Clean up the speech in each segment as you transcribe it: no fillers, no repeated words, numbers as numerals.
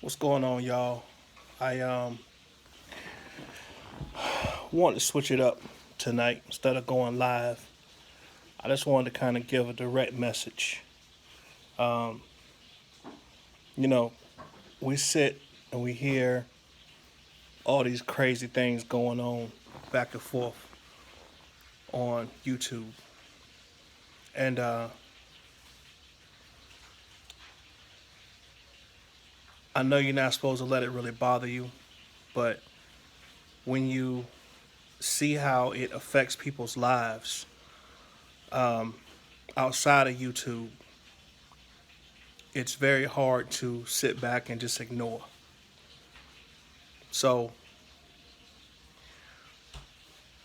What's going on, y'all? I wanted to switch it up tonight instead of going live. I just wanted to kind of give a direct message. Um, you know, we sit and we hear all these crazy things going on back and forth on YouTube, and I know you're not supposed to let it really bother you, but when you see how it affects people's lives um, outside of YouTube, it's very hard to sit back and just ignore. So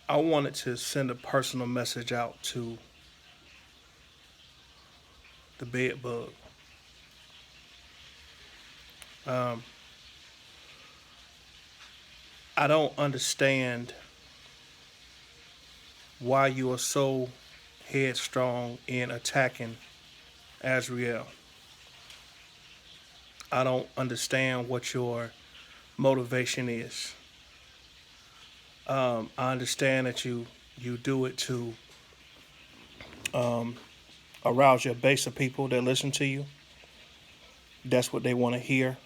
I wanted to send a personal message out to the bed bug. Um, I don't understand why you are so headstrong in attacking Azriel. I don't understand what your motivation is. I understand that you do it to um, arouse your base of people that listen to you. That's what they want to hear.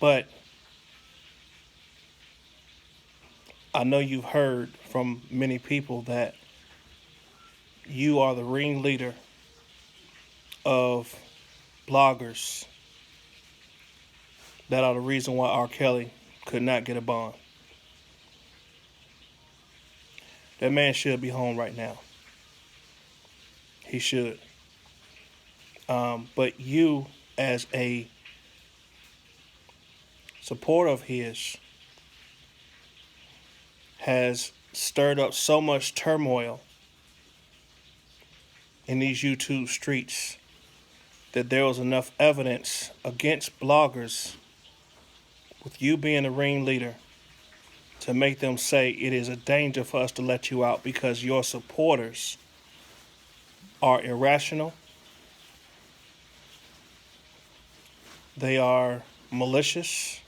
But I know you've heard from many people that you are the ringleader of bloggers that are the reason why R. Kelly could not get a bond. That man should be home right now. He should. But you, as a supporter of his, has stirred up so much turmoil in these YouTube streets that there was enough evidence against bloggers with you being the ringleader to make them say it is a danger for us to let you out because your supporters are irrational, they are malicious,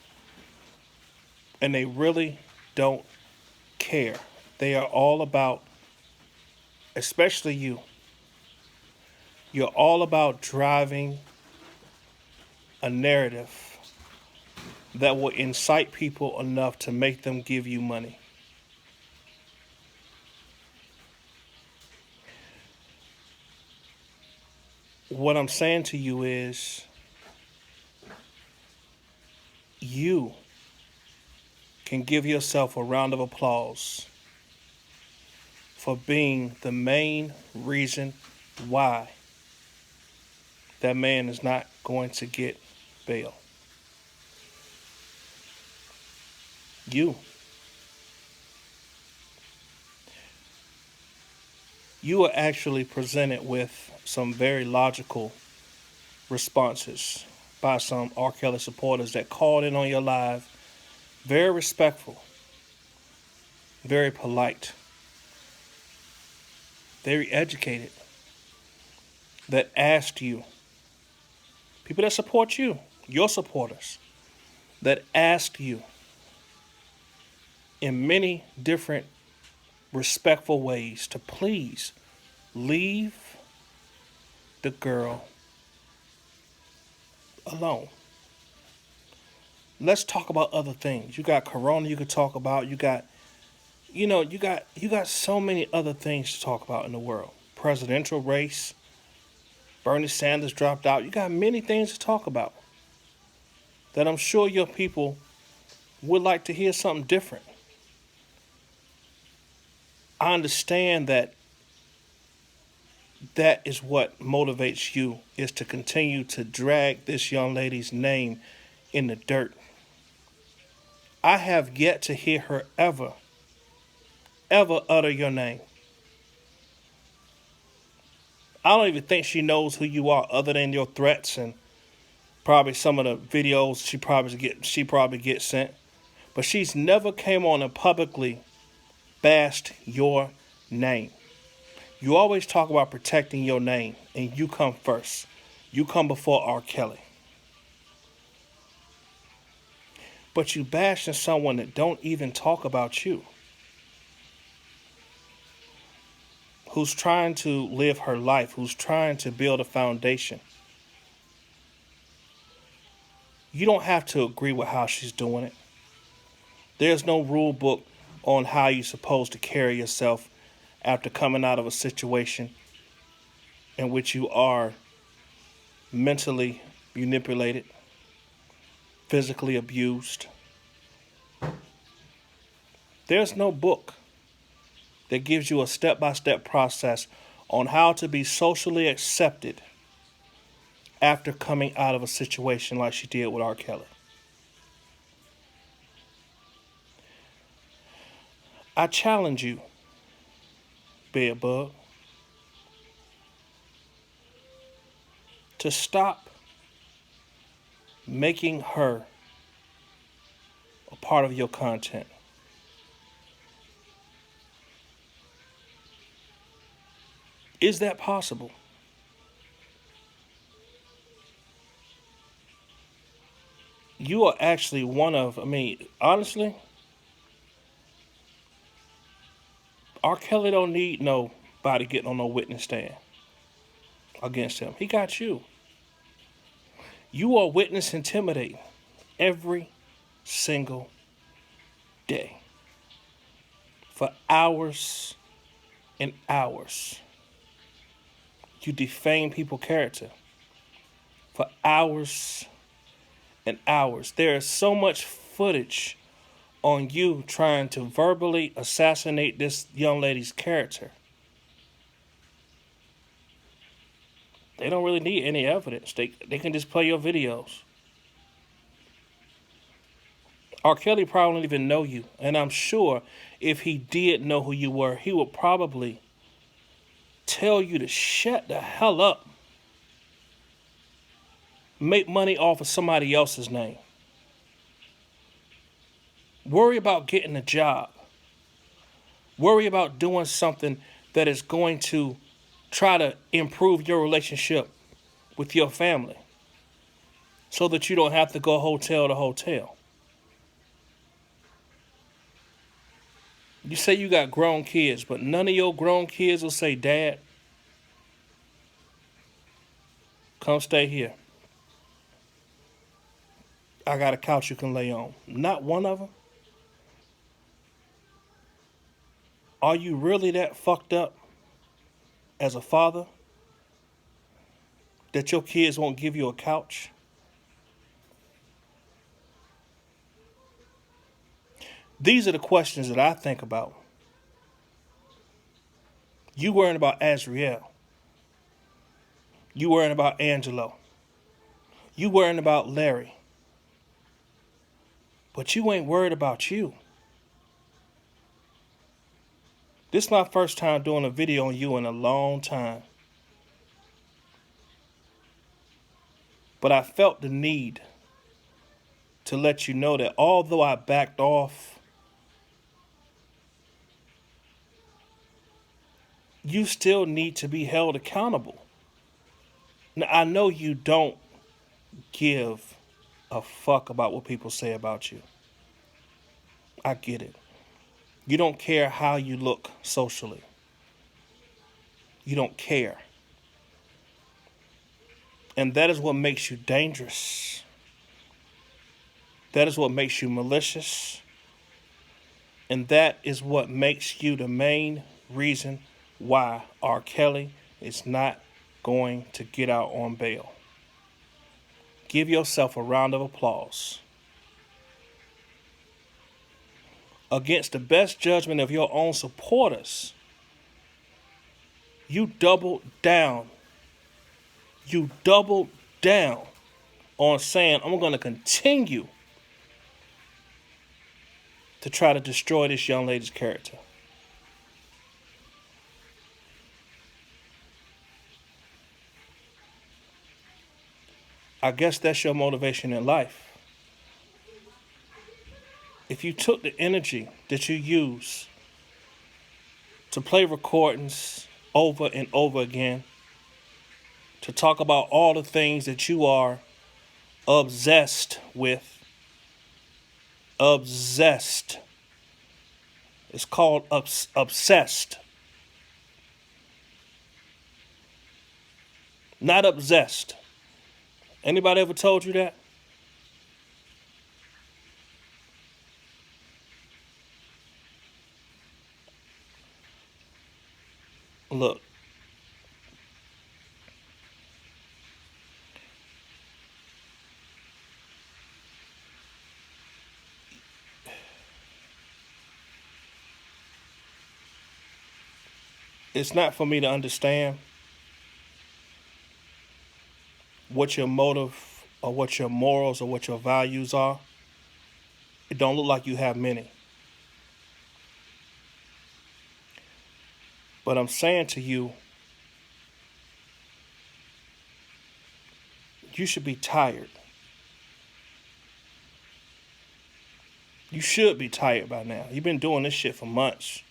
and they really don't care. They are all about, especially you, you're all about driving a narrative that will incite people enough to make them give you money. What I'm saying to you is you can give yourself a round of applause for being the main reason why that man is not going to get bail. You. You are actually presented with some very logical responses by some R. Kelly supporters that called in on your live, very respectful, very polite, very educated, that asked you, people that support you, your supporters, that asked you in many different respectful ways to please leave the girl alone. Let's talk about other things. You got Corona you could talk about. You got so many other things to talk about in the world. Presidential race. Bernie Sanders dropped out. You got many things to talk about that I'm sure your people would like to hear something different. I understand that that is what motivates you, is to continue to drag this young lady's name in the dirt. I have yet to hear her ever utter your name. I don't even think she knows who you are other than your threats and probably some of the videos she probably gets sent. But she's never came on and publicly bashed your name. You always talk about protecting your name, and you come first. You come before R. Kelly. but you bashing someone that don't even talk about you, who's trying to live her life, who's trying to build a foundation. You don't have to agree with how she's doing it. There's no rule book on how you're supposed to carry yourself after coming out of a situation in which you are mentally manipulated, physically abused. There's no book that gives you a step-by-step process on how to be socially accepted after coming out of a situation like she did with R. Kelly. I challenge you, Bed Bug, to stop making her a part of your content. Is that possible? You are actually one of, honestly, R. Kelly don't need nobody getting on no witness stand against him. He got you. You are witness intimidating every single day for hours and hours. You defame people's character for hours and hours. There is so much footage on you trying to verbally assassinate this young lady's character. They don't really need any evidence. They can just play your videos. R. Kelly probably don't even know you. And I'm sure if he did know who you were, he would probably tell you to shut the hell up. Make money off of somebody else's name. Worry about getting a job. Worry about doing something that is going to try to improve your relationship with your family so that you don't have to go hotel to hotel. You say you got grown kids, but none of your grown kids will say, Dad, come stay here. I got a couch you can lay on. Not one of them. Are you really that fucked up as a father that your kids won't give you a couch? These are the questions that I think about. You worrying about Azriel. You worrying about Angelo. You worrying about Larry. But you ain't worried about you. This is my first time doing a video on you in a long time. But I felt the need to let you know that although I backed off, you still need to be held accountable. Now, I know you don't give a fuck about what people say about you. I get it. You don't care how you look socially. You don't care. And that is what makes you dangerous. That is what makes you malicious. And that is what makes you the main reason why R. Kelly is not going to get out on bail. Give yourself a round of applause. Against the best judgment of your own supporters, you doubled down. You doubled down on saying, I'm going to continue to try to destroy this young lady's character. I guess that's your motivation in life. If you took the energy that you use to play recordings over and over again, to talk about all the things that you are obsessed with, Obsessed. It's called obsessed. Not obsessed. Anybody ever told you that? Look, it's not for me to understand what your motive or what your morals or what your values are. It don't look like you have many. But I'm saying to you, you should be tired. You should be tired by now. You've been doing this shit for months.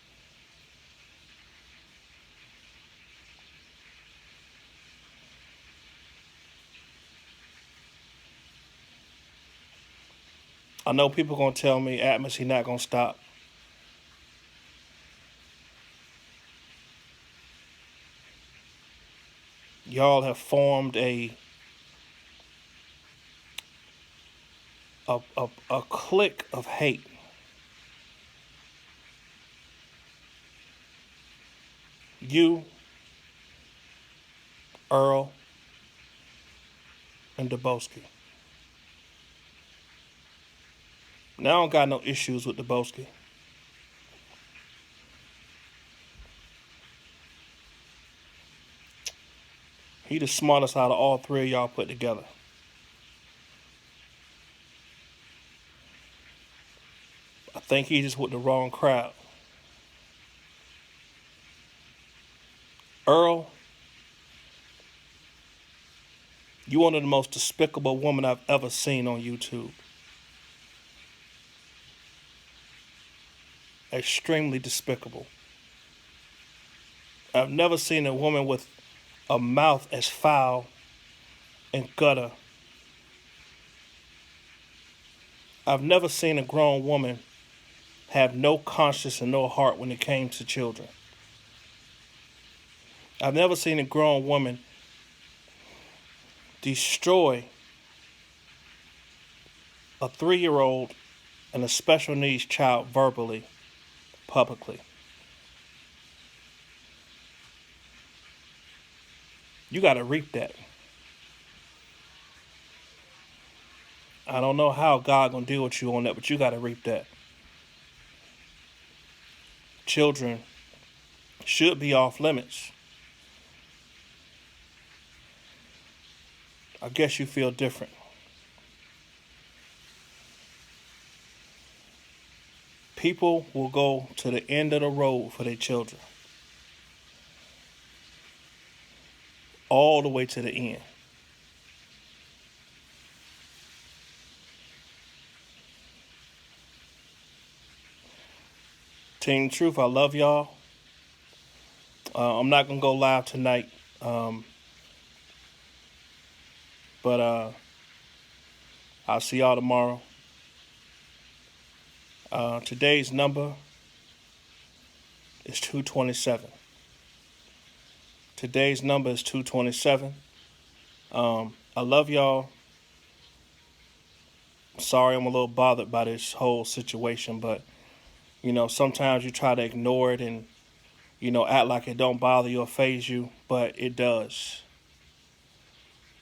I know people gonna tell me, Atmos, he not gonna stop. Y'all have formed a clique of hate. You, Earl, and Debosky. Now I don't got no issues with Debosky. He the smartest out of all three of y'all put together. I think he just with the wrong crowd. Earl, you one of the most despicable women I've ever seen on YouTube. Extremely despicable. I've never seen a woman with a mouth as foul and gutter. I've never seen a grown woman have no conscience and no heart when it came to children. I've never seen a grown woman destroy a 3-year-old and a special needs child verbally, publicly. You gotta reap that. I don't know how God gonna deal with you on that, but you gotta reap that. Children should be off limits. I guess you feel different. People will go to the end of the road for their children. All the way to the end. Team Truth, I love y'all. I'm not going to go live tonight. But I'll see y'all tomorrow. Today's number is 227. Today's number is 227. I love y'all. Sorry I'm a little bothered by this whole situation, but, you know, sometimes you try to ignore it and, you know, act like it don't bother you or faze you, but it does.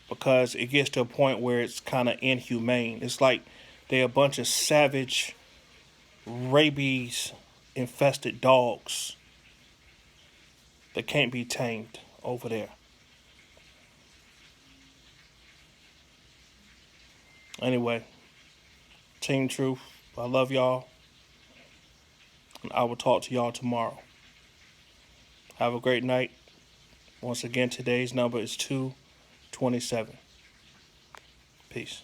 Because it gets to a point where it's kind of inhumane. It's like they're a bunch of savage, rabies-infested dogs that can't be tamed over there. Anyway, Team Truth, I love y'all. And I will talk to y'all tomorrow. Have a great night. Once again, today's number is 227. Peace.